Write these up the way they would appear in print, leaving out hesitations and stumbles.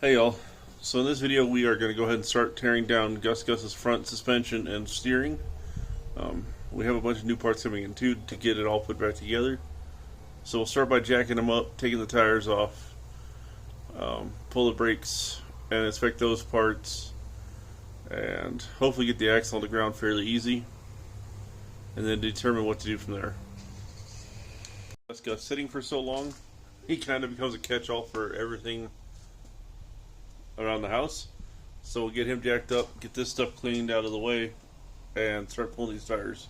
Hey y'all, so in this video we are going to go ahead and start tearing down Gus Gus's front suspension and steering. We have a bunch of new parts coming in too to get it all put back together. So we'll start by jacking them up, taking the tires off, pull the brakes and inspect those parts, and hopefully get the axle on the ground fairly easy, and then determine what to do from there. Gus Gus sitting for so long, he kind of becomes a catch-all for everything around the house. So we'll get him jacked up, get this stuff cleaned out of the way, and start pulling these tires.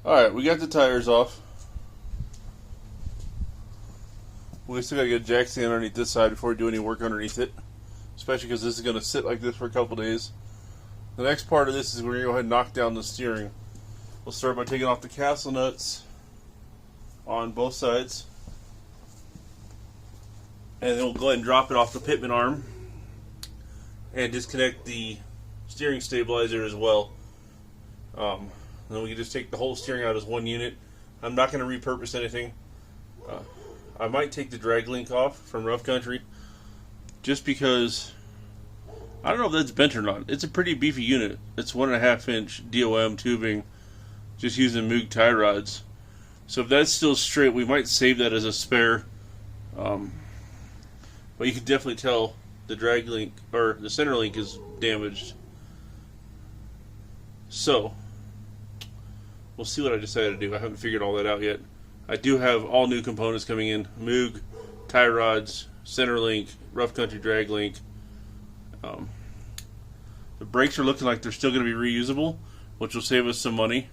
Alright, we got the tires off. We still gotta get a jack stand underneath this side before we do any work underneath it, especially because this is going to sit like this for a couple days. The next part of this is we're going to go ahead and knock down the steering. We'll start by taking off the castle nuts on both sides, and then we'll go ahead and drop it off the pitman arm and disconnect the steering stabilizer as well. And then we can just take the whole steering out as one unit. I'm not going to repurpose anything. I might take the drag link off from Rough Country, just because I don't know if that's bent or not. It's a pretty beefy unit. It's 1.5 inch DOM tubing, just using Moog tie rods. So if that's still straight, we might save that as a spare. But you can definitely tell the drag link, or the center link, is damaged. So we'll see what I decide to do. I haven't figured all that out yet. I do have all new components coming in: Moog, tie rods, center link, Rough Country drag link. The brakes are looking like they're still going to be reusable, which will save us some money.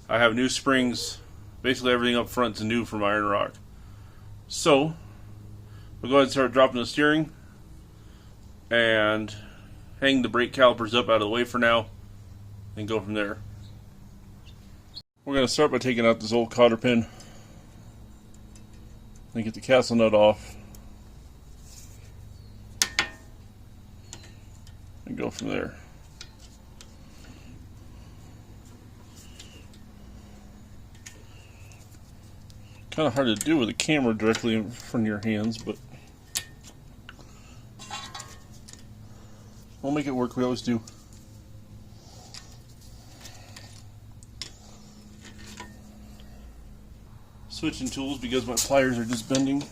I have new springs. Basically everything up front is new from Iron Rock. So we'll go ahead and start dropping the steering and hang the brake calipers up out of the way for now and go from there. We're going to start by taking out this old cotter pin and get the castle nut off and go from there. Kind of hard to do with the camera directly in front of your hands, but we'll make it work. We always do. Switching tools because my pliers are just bending.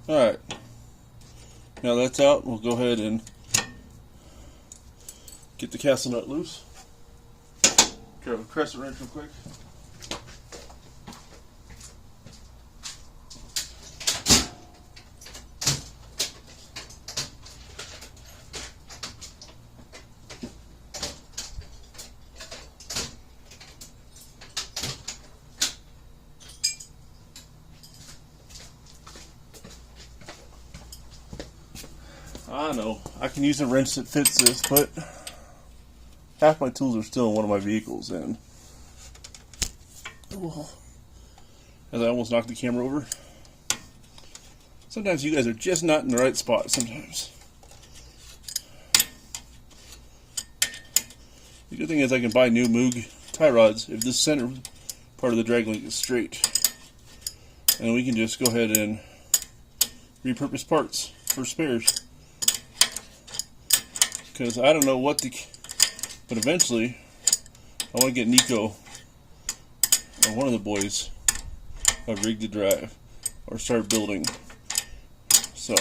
Alright, now that's out, we'll go ahead and get the castle nut loose. Grab a crescent wrench real quick. I know, I can use a wrench that fits this, but half my tools are still in one of my vehicles, and as I almost knocked the camera over. Sometimes you guys are just not in the right spot sometimes. The good thing is I can buy new Moog tie rods if this center part of the drag link is straight. And we can just go ahead and repurpose parts for spares. Because I don't know what but eventually I want to get Nico or one of the boys a rig to drive or start building. So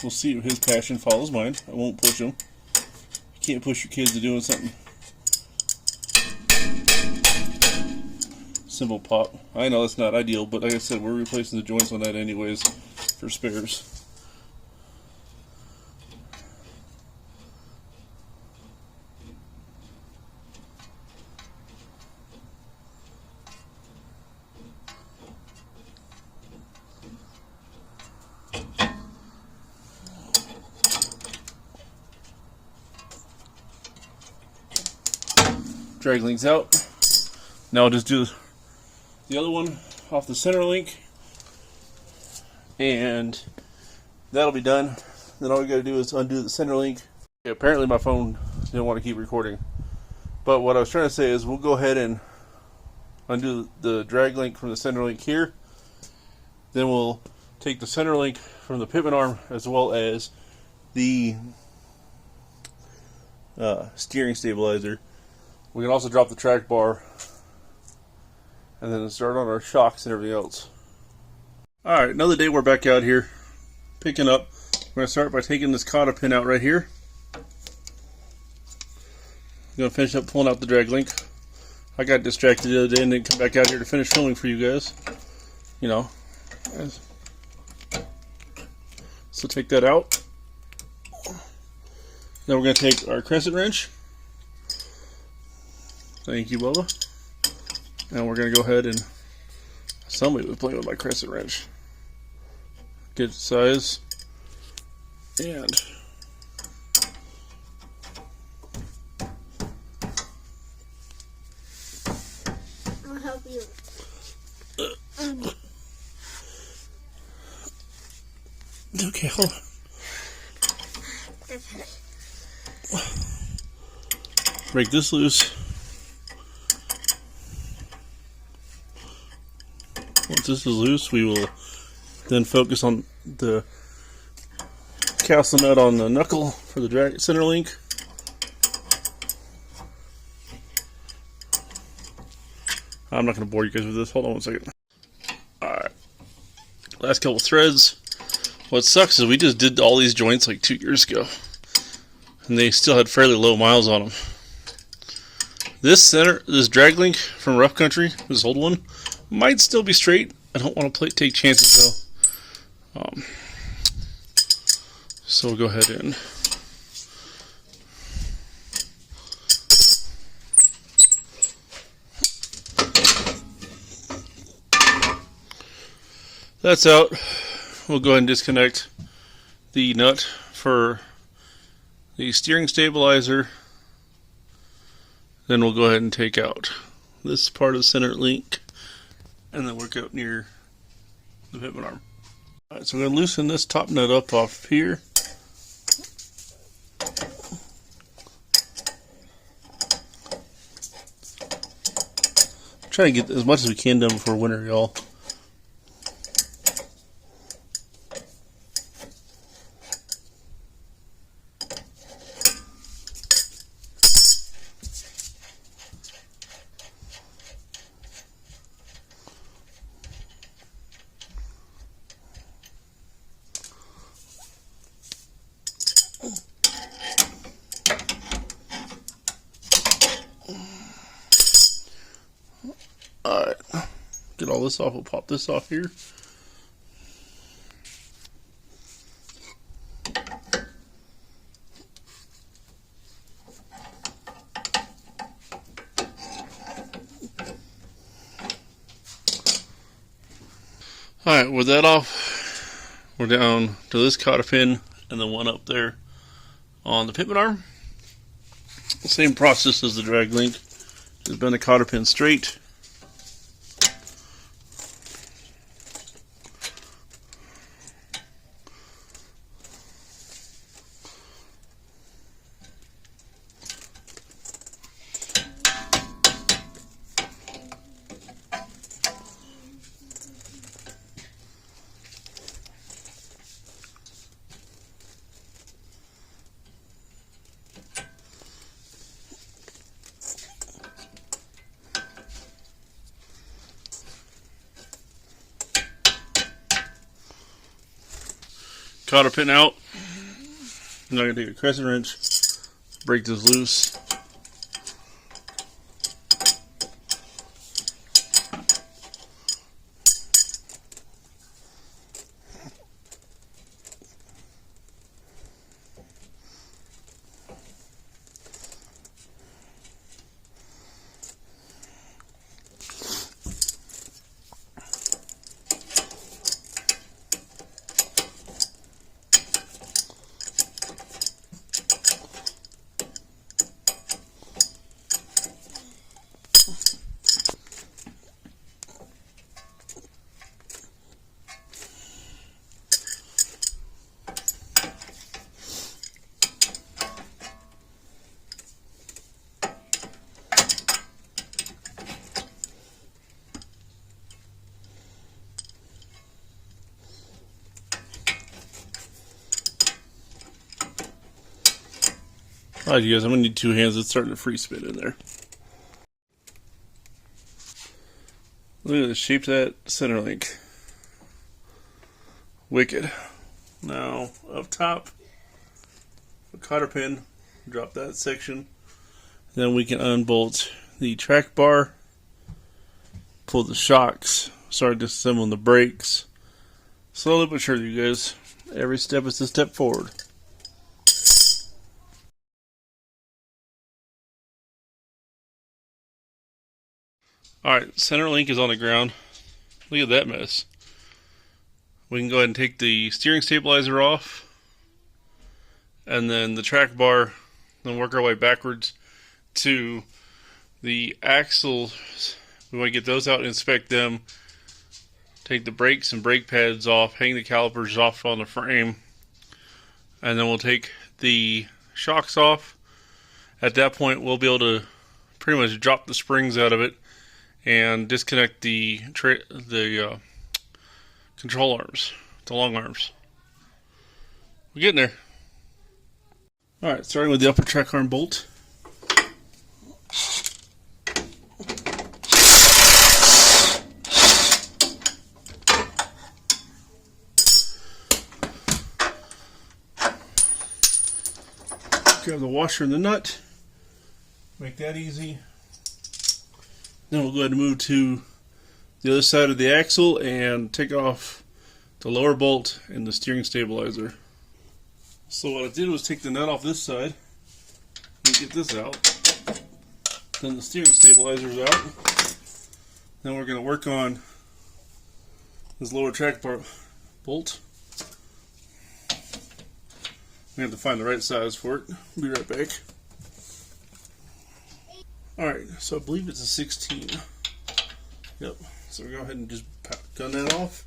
we'll see if his passion follows mine. I won't push him. You can't push your kids to doing something. Simple pop. I know it's not ideal, but like I said, we're replacing the joints on that anyways for spares. Drag links out. Now I'll just do the other one off the center link, and that'll be done. Then all we gotta do is undo the center link. Okay, apparently my phone didn't want to keep recording, but what I was trying to say is we'll go ahead and undo the drag link from the center link here. Then we'll take the center link from the pivot arm as well as the steering stabilizer. We can also drop the track bar and then start on our shocks and everything else. Alright, another day we're back out here picking up. We're going to start by taking this cotta pin out right here. I'm going to finish up pulling out the drag link. I got distracted the other day and didn't come back out here to finish filming for you guys. You know. So take that out. Then we're going to take our crescent wrench. Thank you, Bubba. And we're going to go ahead and... Somebody was playing with my crescent wrench. Get the size. And... I'll help you. Okay, hold on. Break this loose. Once this is loose, we will then focus on the castle nut on the knuckle for the drag center link. I'm not going to bore you guys with this. Hold on one second. Alright. Last couple threads. What sucks is we just did all these joints like 2 years ago. And they still had fairly low miles on them. This drag link from Rough Country, this old one, might still be straight. I don't want to take chances though. So we'll go ahead and that's out. We'll go ahead and disconnect the nut for the steering stabilizer. Then we'll go ahead and take out this part of the center link and then work out near the pivot arm. Alright, so we're going to loosen this top nut up off here. Try to get as much as we can done before winter, y'all. Alright, get all this off. We'll pop this off here. Alright, with that off, we're down to this cotta pin and the one up there on the pivot arm. Same process as the drag link. Just bend the cotta pin straight. cotter pin out. I'm now going to take a crescent wrench, break this loose. Alright, you guys, I'm going to need 2 hands. It's starting to free spin in there. Look at the shape of that center link. Wicked. Now, up top, a cotter pin. Drop that section. Then we can unbolt the track bar. Pull the shocks. Start disassembling the brakes. Slowly but surely, you guys. Every step is a step forward. Alright, center link is on the ground. Look at that mess. We can go ahead and take the steering stabilizer off. And then the track bar. Then work our way backwards to the axles. We want to get those out and inspect them. Take the brakes and brake pads off. Hang the calipers off on the frame. And then we'll take the shocks off. At that point, we'll be able to pretty much drop the springs out of it and disconnect the control arms, the long arms. We're getting there. Alright, starting with the upper track arm bolt. Grab the washer and the nut. Make that easy. Then we'll go ahead and move to the other side of the axle and take off the lower bolt and the steering stabilizer. So what I did was take the nut off this side and get this out. Then the steering stabilizer's out. Then we're going to work on this lower track bar bolt. We have to find the right size for it. Be right back. Alright, so I believe it's a 16. Yep, so we'll go ahead and just gun that off.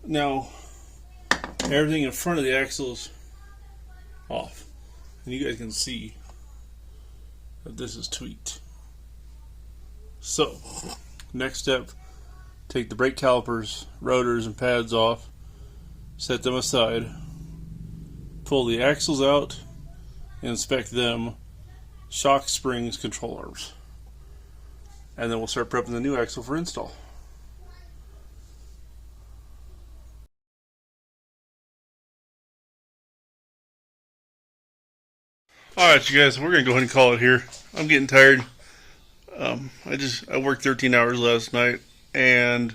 Now, everything in front of the axle is off. And you guys can see that this is tweaked. So, next step, take the brake calipers, rotors, and pads off. Set them aside. Pull the axles out and inspect them. Shock, springs, control arms. And then we'll start prepping the new axle for install. Alright, you guys, we're going to go ahead and call it here. I'm getting tired. I worked 13 hours last night, and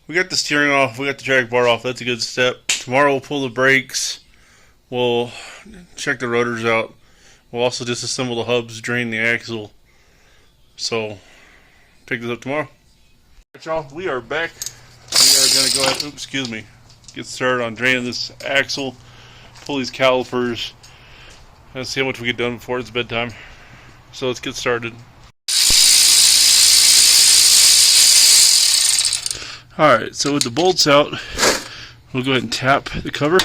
we got the steering off, we got the track bar off. That's a good step. Tomorrow we'll pull the brakes, we'll check the rotors out, we'll also disassemble the hubs, drain the axle. So, pick this up tomorrow. Alright, y'all, we are back. We are going to go ahead, get started on draining this axle, pull these calipers. Let's see how much we get done before it's bedtime. So let's get started. Alright, so with the bolts out, we'll go ahead and tap the cover.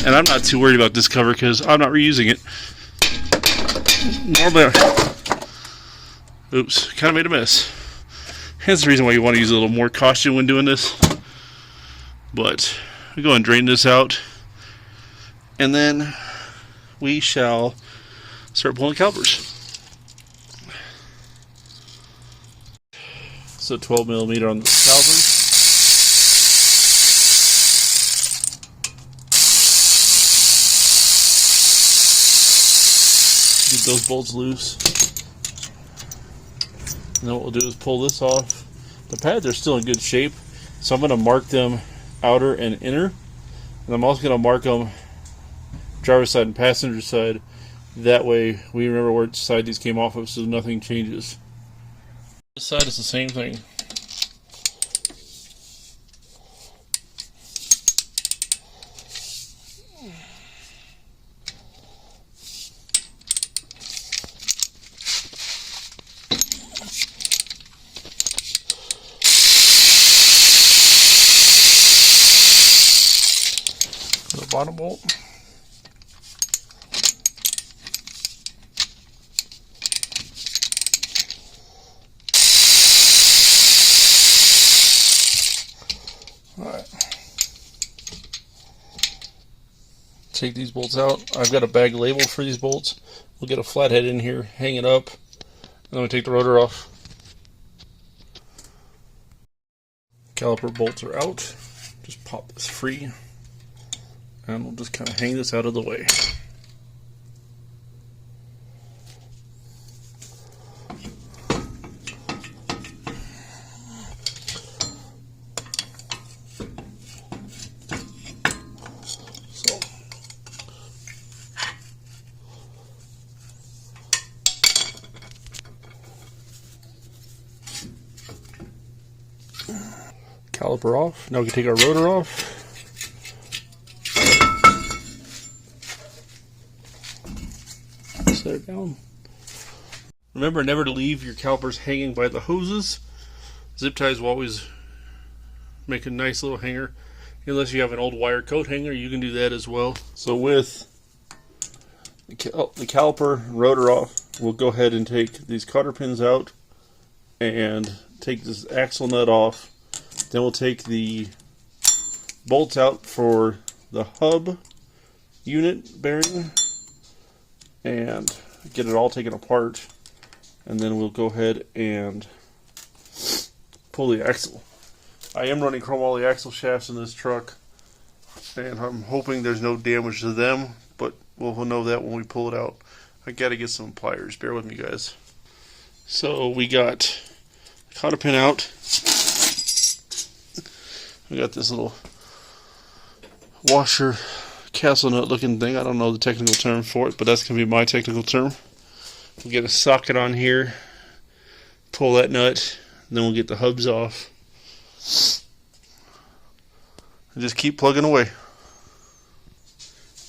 And I'm not too worried about this cover because I'm not reusing it. Oops, kind of made a mess. That's the reason why you want to use a little more caution when doing this. But we go and drain this out, and then we shall start pulling calipers. So 12 millimeter on the caliper. Get those bolts loose. And then what we'll do is pull this off. The pads are still in good shape, so I'm going to mark them outer and inner. And I'm also going to mark them driver's side and passenger side. That way we remember which side these came off of, so nothing changes. This side is the same thing. The bottom bolt. Alright. Take these bolts out. I've got a bag labeled for these bolts. We'll get a flathead in here, hang it up, and then we take the rotor off. Caliper bolts are out. Just pop this free. And we'll just kind of hang this out of the way. So, caliper off. Now we can take our rotor off. Set it down. Remember never to leave your calipers hanging by the hoses. Zip ties will always make a nice little hanger. Unless you have an old wire coat hanger, you can do that as well. So with the caliper rotor off, we'll go ahead and take these cotter pins out and take this axle nut off. Then we'll take the bolts out for the hub unit bearing and get it all taken apart, and then we'll go ahead and pull the axle. I am running chromoly axle shafts in this truck, and I'm hoping there's no damage to them, but we'll know that when we pull it out. I gotta get some pliers, bear with me guys. So we got the cotter pin out. We got this little washer castle nut looking thing. I don't know the technical term for it, but that's going to be my technical term. We'll get a socket on here, pull that nut, and then we'll get the hubs off. And just keep plugging away.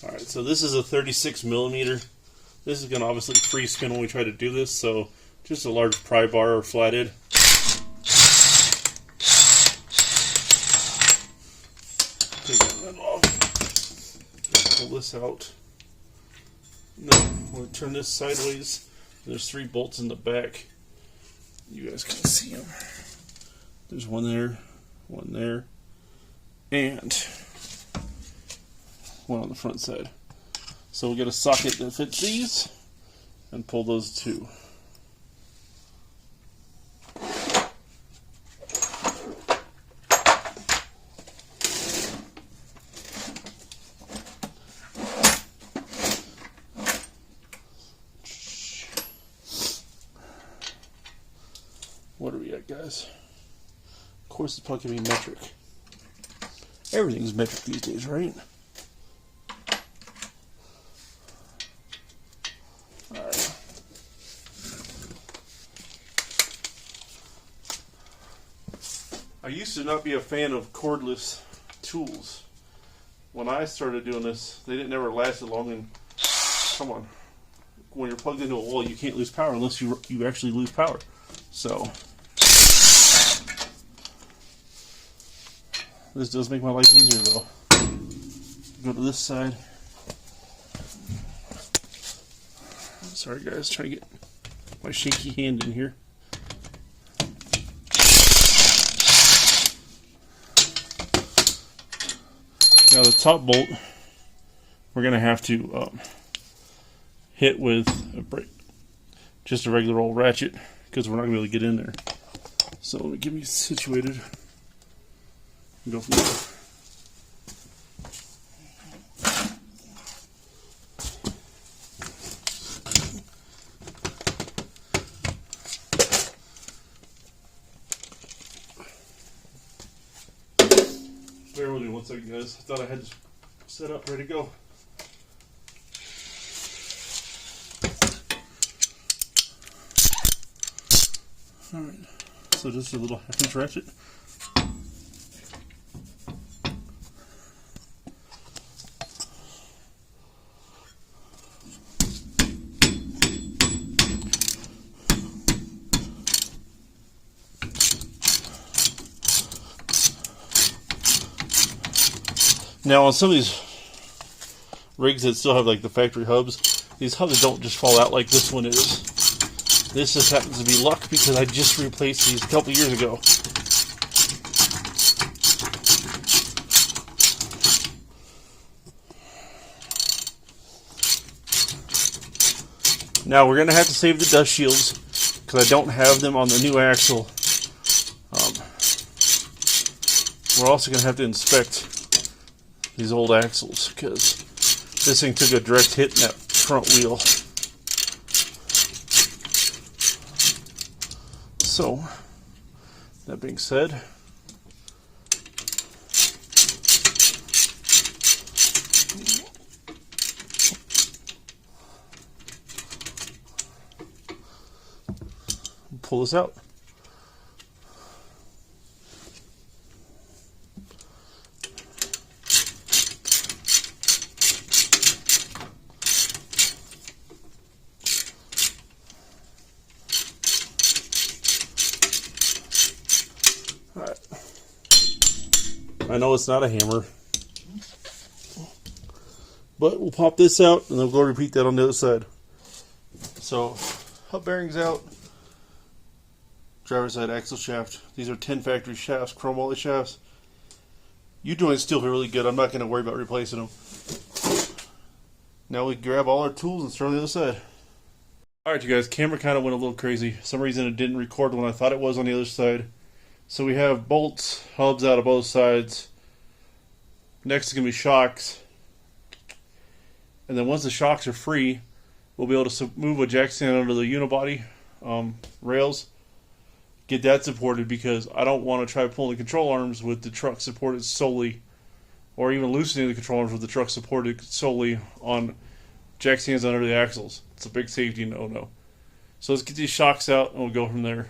Alright, so this is a 36 millimeter. This is going to obviously free spin when we try to do this, so just a large pry bar or flathead. Take that nut off. Pull this out. No, we'll turn this sideways. There's 3 bolts in the back. You guys can see them. There's one there, and one on the front side. So we'll get a socket that fits these and pull those 2. What are we at, guys? Of course, it's probably going to be metric. Everything's metric these days, right? Alright. I used to not be a fan of cordless tools. When I started doing this, they didn't ever last long, and come on. When you're plugged into a wall, you can't lose power unless you actually lose power. So this does make my life easier though. Go to this side. Sorry guys, trying to get my shaky hand in here. Now the top bolt, we're going to have to hit with just a regular old ratchet because we're not going to be able to get in there. So let me get me situated and go from there. Bear with me 1 second, guys. I thought I had this set up, ready to go. Alright, so just a little 1/2 inch ratchet. Now on some of these rigs that still have like the factory hubs, these hubs don't just fall out like this one is. This just happens to be luck because I just replaced these a couple years ago. Now we're going to have to save the dust shields because I don't have them on the new axle. We're also going to have to inspect these old axles because this thing took a direct hit in that front wheel. So, that being said, pull this out. Alright. I know it's not a hammer, but we'll pop this out and then we'll go repeat that on the other side. So, hub bearings out, driver's side axle shaft. These are 10 factory shafts, chrome moly shafts. U-joints still feel really good. I'm not going to worry about replacing them. Now we grab all our tools and start on the other side. Alright you guys, camera kind of went a little crazy. For some reason it didn't record when I thought it was on the other side. So we have bolts, hubs out of both sides. Next is going to be shocks. And then once the shocks are free, we'll be able to move a jack stand under the unibody rails. Get that supported because I don't want to try pulling the control arms with the truck supported solely, or even loosening the control arms with the truck supported solely on jack stands under the axles. It's a big safety no-no. So let's get these shocks out and we'll go from there.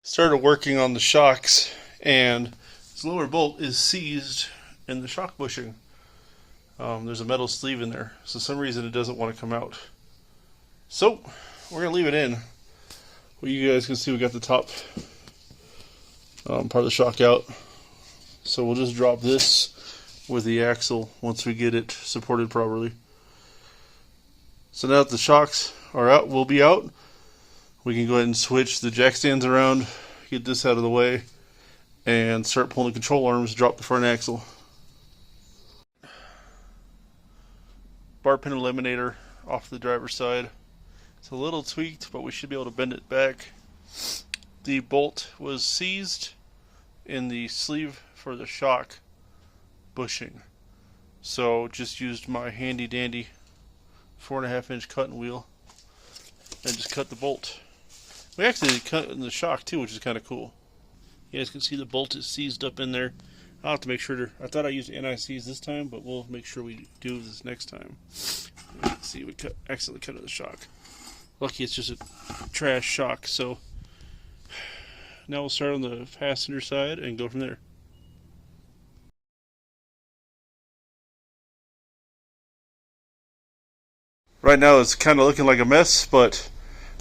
Started working on the shocks, and this lower bolt is seized in the shock bushing. There's a metal sleeve in there, so for some reason it doesn't want to come out. So we're gonna leave it in. Well, you guys can see we got the top part of the shock out. So we'll just drop this with the axle once we get it supported properly. So now that the shocks are out, will be out, we can go ahead and switch the jack stands around, get this out of the way, and start pulling the control arms, drop the front axle. Bar pin eliminator off the driver's side. It's a little tweaked, but we should be able to bend it back. The bolt was seized in the sleeve for the shock bushing. So just used my handy dandy 4.5 inch cutting wheel and just cut the bolt. We actually cut in the shock too, which is kind of cool. You guys can see the bolt is seized up in there. I'll have to make sure I thought I used NICs this time, but we'll make sure we do this next time. Let's see, we accidentally cut in the shock. Lucky it's just a trash shock, so now we'll start on the passenger side and go from there. Right now it's kind of looking like a mess, but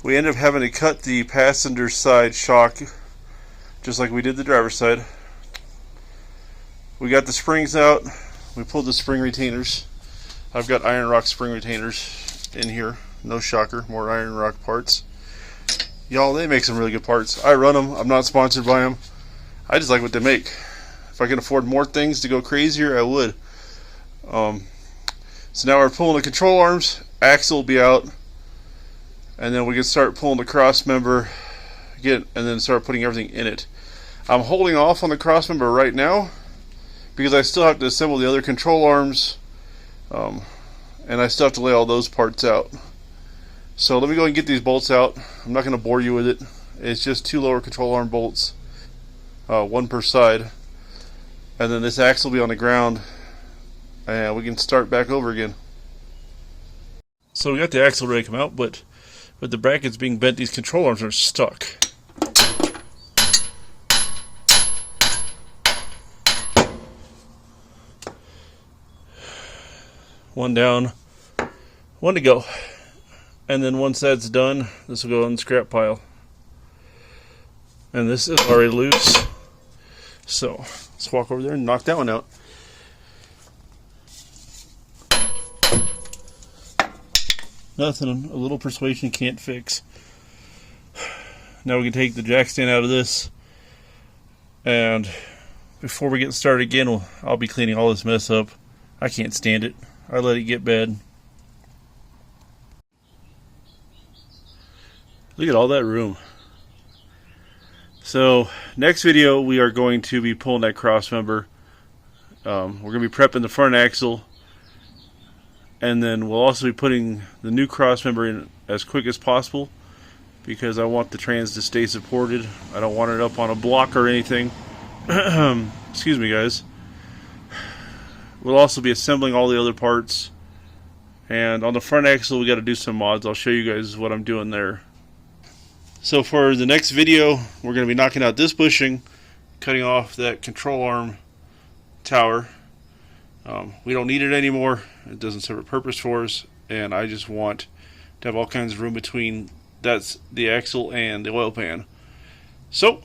we ended up having to cut the passenger side shock just like we did the driver's side. We got the springs out. We pulled the spring retainers. I've got iron rock spring retainers in here. No shocker, more iron rock parts. Y'all, they make some really good parts. I run them. I'm not sponsored by them. I just like what they make. If I could afford more things to go crazier, I would. So now we're pulling the control arms. Axle will be out. And then we can start pulling the cross member again, and then start putting everything in it. I'm holding off on the cross member right now because I still have to assemble the other control arms. And I still have to lay all those parts out. So let me go and get these bolts out. I'm not going to bore you with it. It's just 2 lower control arm bolts, 1 per side. And then this axle will be on the ground, and we can start back over again. So we got the axle ready to come out, but with the brackets being bent, these control arms are stuck. One down, 1 to go. And then once that's done, this will go in the scrap pile. And this is already loose. So let's walk over there and knock that one out. Nothing a little persuasion can't fix. Now we can take the jack stand out of this. And before we get started again, I'll be cleaning all this mess up. I can't stand it. I let it get bad. Look at all that room. So next video we are going to be pulling that cross member. We're going to be prepping the front axle, and then we'll also be putting the new cross member in as quick as possible because I want the trans to stay supported. I don't want it up on a block or anything. Excuse me, guys. We'll also be assembling all the other parts, and on the front axle we got to do some mods. I'll show you guys what I'm doing there. So for the next video, we're going to be knocking out this bushing, cutting off that control arm tower. We don't need it anymore. It doesn't serve a purpose for us, and I just want to have all kinds of room between that's the axle and the oil pan. So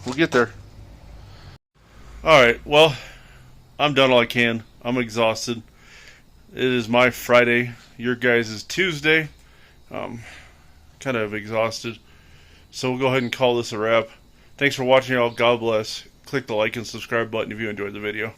we'll get there. Alright, well, I'm done all I can. I'm exhausted. It is my Friday. Your guys' is Tuesday. Kind of exhausted. So we'll go ahead and call this a wrap. Thanks for watching, y'all. God bless. Click the like and subscribe button if you enjoyed the video.